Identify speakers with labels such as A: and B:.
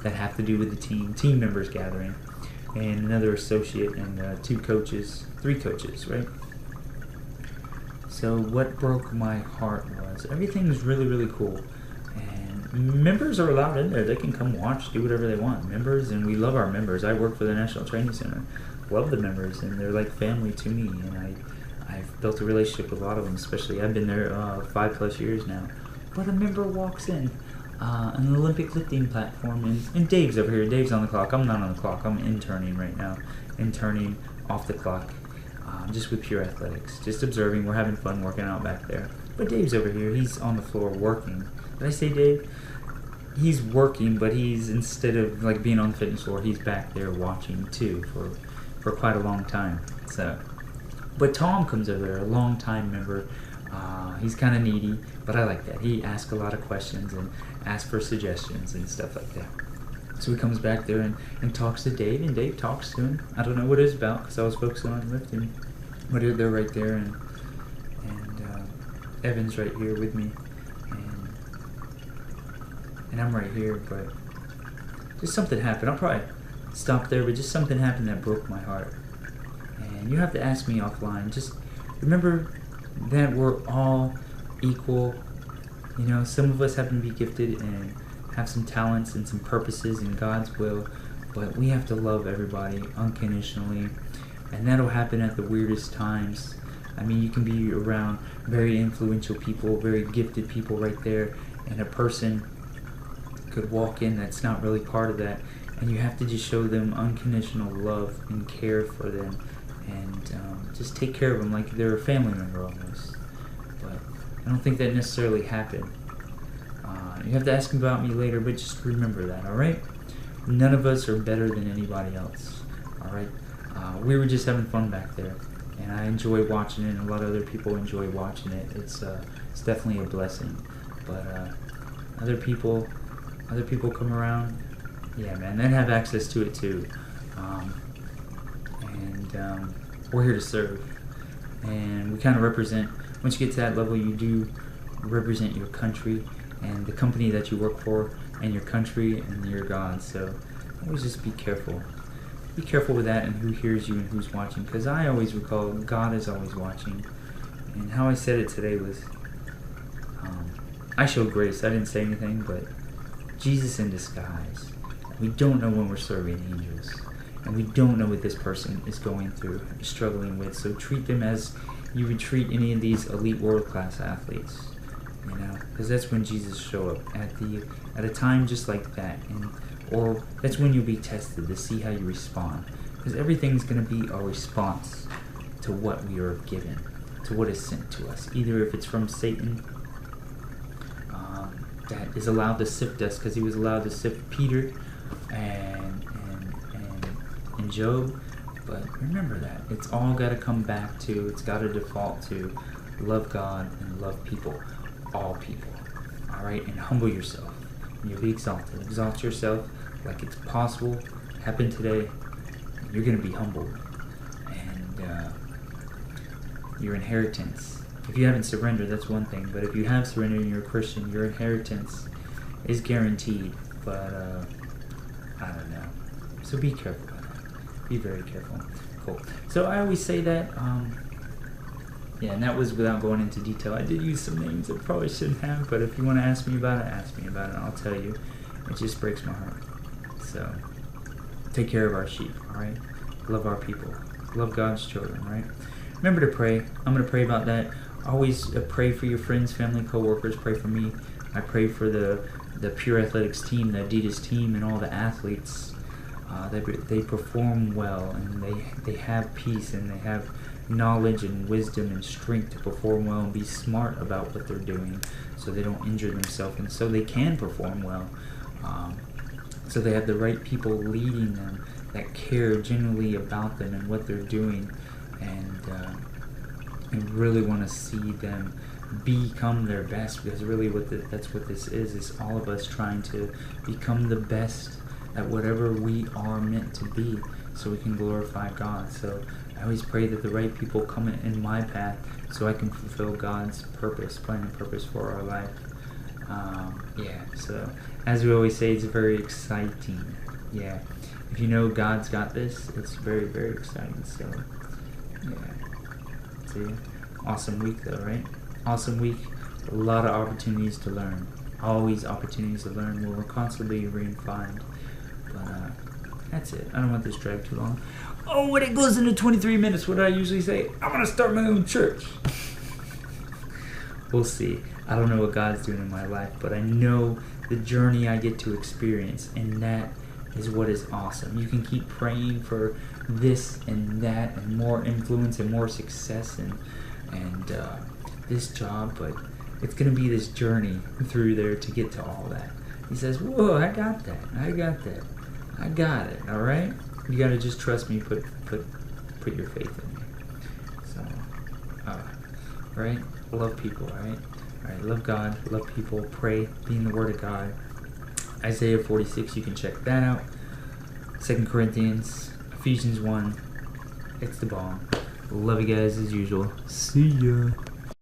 A: that have to do with the team members gathering, and another associate, and 3 coaches, right? So what broke my heart was everything was really, really cool. And members are allowed in there. They can come watch, do whatever they want. Members, and we love our members. I work for the National Training Center. Love the members, and they're like family to me. And I've built a relationship with a lot of them, especially I've been there 5+ years now. But a member walks in an Olympic lifting platform, and Dave's over here. Dave's on the clock. I'm not on the clock. I'm interning right now. Interning off the clock. Just with Pure Athletics, just observing. We're having fun working out back there. But Dave's over here. He's on the floor working. Did I say Dave? He's working, but he's, instead of like being on the fitness floor, he's back there watching too for quite a long time. So, but Tom comes over there, a long time member. He's kind of needy, but I like that. He asks a lot of questions and asks for suggestions and stuff like that. So he comes back there and talks to Dave, and Dave talks to him. I don't know what it's about because I was focusing on lifting. But they're right there, and Evan's right here with me, and I'm right here. But just something happened. I'll probably stop there, but just something happened that broke my heart. And you have to ask me offline. Just remember that we're all equal. You know, some of us happen to be gifted and have some talents and some purposes in God's will, but we have to love everybody unconditionally, and that'll happen at the weirdest times. I mean, you can be around very influential people, very gifted people right there, and a person could walk in that's not really part of that, and you have to just show them unconditional love and care for them, and just take care of them like they're a family member almost. But I don't think that necessarily happened. You have to ask them about me later, but just remember that, alright? None of us are better than anybody else, alright? We were just having fun back there, and I enjoy watching it, and a lot of other people enjoy watching it. It's definitely a blessing. But other people come around, yeah, man, they have access to it too. And we're here to serve, and we kind of represent. Once you get to that level, you do represent your country and the company that you work for, and your country and your God. So always just be careful. Be careful with that and who hears you and who's watching, because I always recall God is always watching. And how I said it today was, I showed grace. I didn't say anything, but Jesus in disguise. We don't know when we're serving angels, and we don't know what this person is going through, struggling with. So treat them as you would treat any of these elite world-class athletes. You know, because that's when Jesus show up at a time just like that, or that's when you'll be tested to see how you respond. Because everything's going to be a response to what we are given, to what is sent to us. Either if it's from Satan, that is allowed to sift us, because he was allowed to sift Peter and Job. But remember that it's all got to come back to, it's got to default to love God and love people. All people, all right, and humble yourself, and you'll be exalted. Exalt yourself like it's possible. Happen today, and you're going to be humbled, and your inheritance. If you haven't surrendered, that's one thing. But if you have surrendered and you're a Christian, your inheritance is guaranteed. But I don't know. So be careful. Be very careful. Cool. So I always say that. Yeah, and that was without going into detail. I did use some names that probably shouldn't have, but if you want to ask me about it, and I'll tell you. It just breaks my heart. So, take care of our sheep, alright? Love our people. Love God's children, right? Remember to pray. I'm going to pray about that. Always pray for your friends, family, co-workers. Pray for me. I pray for the Pure Athletics team, the Adidas team, and all the athletes. They perform well, and they have peace, and they have knowledge and wisdom and strength to perform well and be smart about what they're doing, so they don't injure themselves, and so they can perform well. So they have the right people leading them that care genuinely about them and what they're doing, and really want to see them become their best, because really that's what this is all of us trying to become the best at whatever we are meant to be, so we can glorify God. So I always pray that the right people come in my path so I can fulfill God's purpose, plan and purpose for our life. Yeah, so as we always say, it's very exciting. Yeah, if you know God's got this, it's very, very exciting. So, yeah. See, awesome week though, right? Awesome week. A lot of opportunities to learn. Always opportunities to learn. We're constantly refined. But that's it. I don't want this to drag too long. Oh, when it goes into 23 minutes, what do I usually say? I'm gonna start my own church. We'll see. I don't know what God's doing in my life, but I know the journey I get to experience, and that is what is awesome. You can keep praying for this and that and more influence and more success and this job, but it's going to be this journey through there to get to all that. He says, whoa, I got that. I got it, all right? You got to just trust me, put your faith in me. So, right? Love people, right? All right, love God, love people, pray, be in the Word of God. Isaiah 46, you can check that out. 2 Corinthians, Ephesians 1. It's the bomb. Love you guys as usual. See ya.